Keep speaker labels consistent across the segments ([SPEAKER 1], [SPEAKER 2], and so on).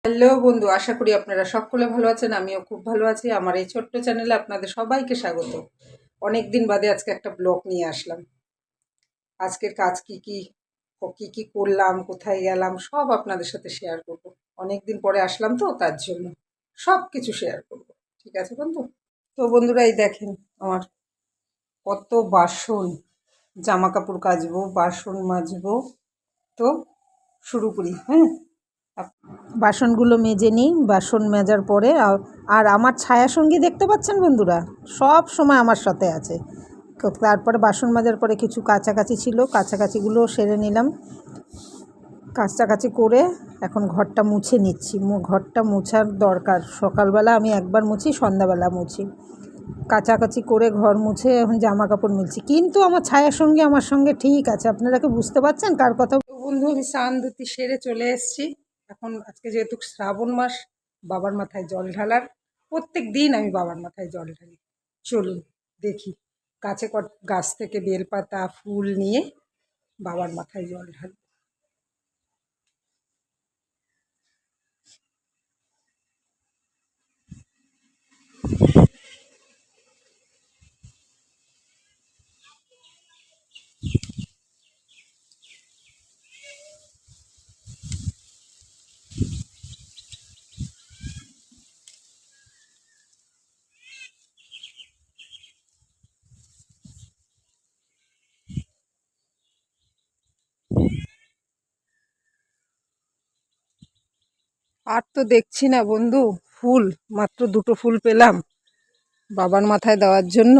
[SPEAKER 1] Hello বন্ধু, আশা করি আপনারা সকলে ভালো আছেন। আমিও খুব ভালো আছি। আমার এই ছোট্ট চ্যানেলে আপনাদের সবাইকে স্বাগত। অনেক দিন বাদে আজকে একটা ব্লগ নিয়ে আসলাম। আজকের কাজ কি কি কি কি করলাম, কোথায় গেলাম, সব আপনাদের সাথে শেয়ার করব। অনেক দিন পরে আসলাম তো, তার জন্য সব কিছু শেয়ার করব। ঠিক আছে বন্ধু? তো বন্ধুরা, এই দেখেন আমার কত বাসন, জামা কাপড় কাচবো, বাসন মাজবো। তো শুরু করি। হ্যাঁ, বাসনগুলো মেজে নিই। বাসন মেজার পরে আর আমার ছায়া সঙ্গী দেখতে পাচ্ছেন বন্ধুরা, সব সময় আমার সাথে আছে। তারপরে বাসন মাজার পরে কিছু কাচাকাচি ছিল, কাচাকাচিগুলো সেরে নিলাম। কাচাকাচি করে এখন ঘরটা মুছে নিচ্ছি। ঘরটা মোছার দরকার। সকালবেলা আমি একবার মুছি, সন্ধ্যাবেলা মুছি। কাচাকাচি করে ঘর মুছে এখন জামা কাপড় মিলছি, কিন্তু আমার ছায়ার সঙ্গে আমার সঙ্গে ঠিক আছে। আপনারা কি বুঝতে পারছেন কার কথা? বন্ধু, আমি স্নান ধুতি সেরে চলে এসেছি। এখন আজকে যেহেতু শ্রাবণ মাস, বাবার মাথায় জল ঢালার। প্রত্যেক দিন আমি বাবার মাথায় জল ঢালি। চলুন দেখি, গাছ থেকে বেলপাতা ফুল নিয়ে বাবার মাথায় জল ঢালি। আর তো দেখছি না বন্ধু ফুল, মাত্র দুটো ফুল পেলাম বাবার মাথায় দেওয়ার জন্য।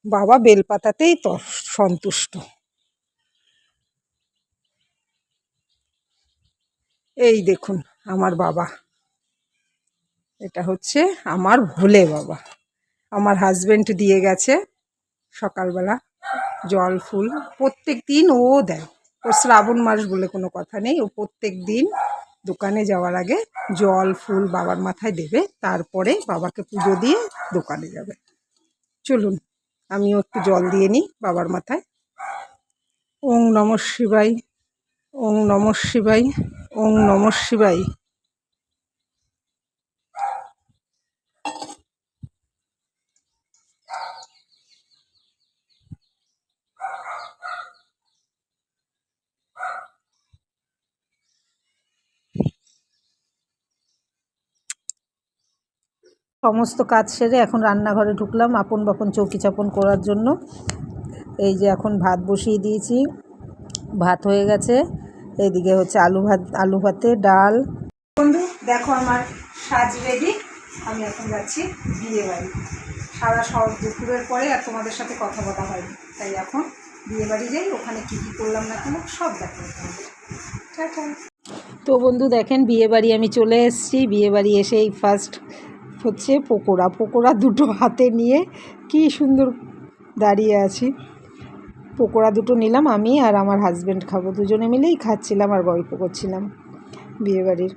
[SPEAKER 1] বাবা বেলপাতাতেই তো সন্তুষ্ট। এই দেখুন আমার বাবা, এটা হচ্ছে আমার ভোলে বাবা। আমার হাজবেন্ড দিয়ে গেছে সকালবেলা জল ফুল। প্রত্যেক দিন ও দেয়। ওর শ্রাবণ মাস বলে কোনো কথা নেই, ও প্রত্যেক দিন দোকানে যাওয়ার আগে জল ফুল বাবার মাথায় দেবে, তারপরে বাবাকে পুজো দিয়ে দোকানে যাবে। চলুন আমিও একটু জল দিয়ে নিই বাবার মাথায়। ওং নমঃ শিবায়, ওং নমঃ শিবায়, ওং নমঃ শিবায়। সমস্ত কাজ সেরে এখন রান্নাঘরে ঢুকলাম আপন বাপন চৌকি চাপন করার জন্য। এই যে এখন ভাত বসিয়ে দিয়েছি, ভাত হয়ে গেছে। এইদিকে হচ্ছে আলু ভাতে ডাল। বন্ধু দেখো আমার সাজ রেডি। আমি এখন যাচ্ছি বিয়ে বাড়ি। সারা দুপুরের পরে আর তোমাদের সাথে কথা বলা হয়নি, তাই এখন বিয়ে বাড়ি যাই। ওখানে কী কী করলাম না কেন সব দেখো। তো বন্ধু দেখেন, বিয়ে বাড়ি আমি চলে এসেছি। বিয়ে বাড়ি এসেই ফার্স্ট হচ্ছে পকোড়া দুটো হাতে নিয়ে কি সুন্দর দাঁড়িয়ে আছি। পকোড়া দুটো নিলাম, আমি আর আমার হাজব্যান্ড খাবো। দুজনে মিলেই খাচ্ছিলাম আর গল্প করছিলাম। বিয়েবাড়ির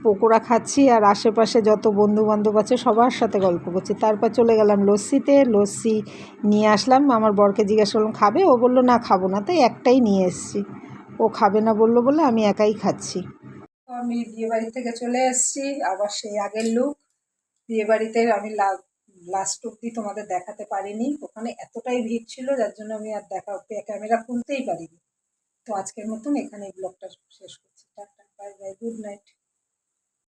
[SPEAKER 1] পকোড়া খাচ্ছি আর আশেপাশে যত বন্ধুবান্ধব আছে সবার সাথে গল্প করছি। তারপর চলে গেলাম লস্যিতে, লস্যি নিয়ে আসলাম। আমার বরকে জিজ্ঞাসা করলাম খাবে, ও বললো না খাবো না, তাই একটাই নিয়ে এসেছি। ও খাবে না বললো বলে আমি একাই খাচ্ছি। আমি বিয়েবাড়ি থেকে চলে এসেছি, আবার সেই আগের লুক। বিয়েবাড়িতে আমি লাস্ট অব্দি তোমাদের দেখাতে পারিনি, ওখানে এতটাই ভিড় ছিল যার জন্য আমি আর ক্যামেরা খুলতেই পারিনি। তো আজকের মতন এখানে ব্লগটা শেষ করছি। Tata, bye bye, good night.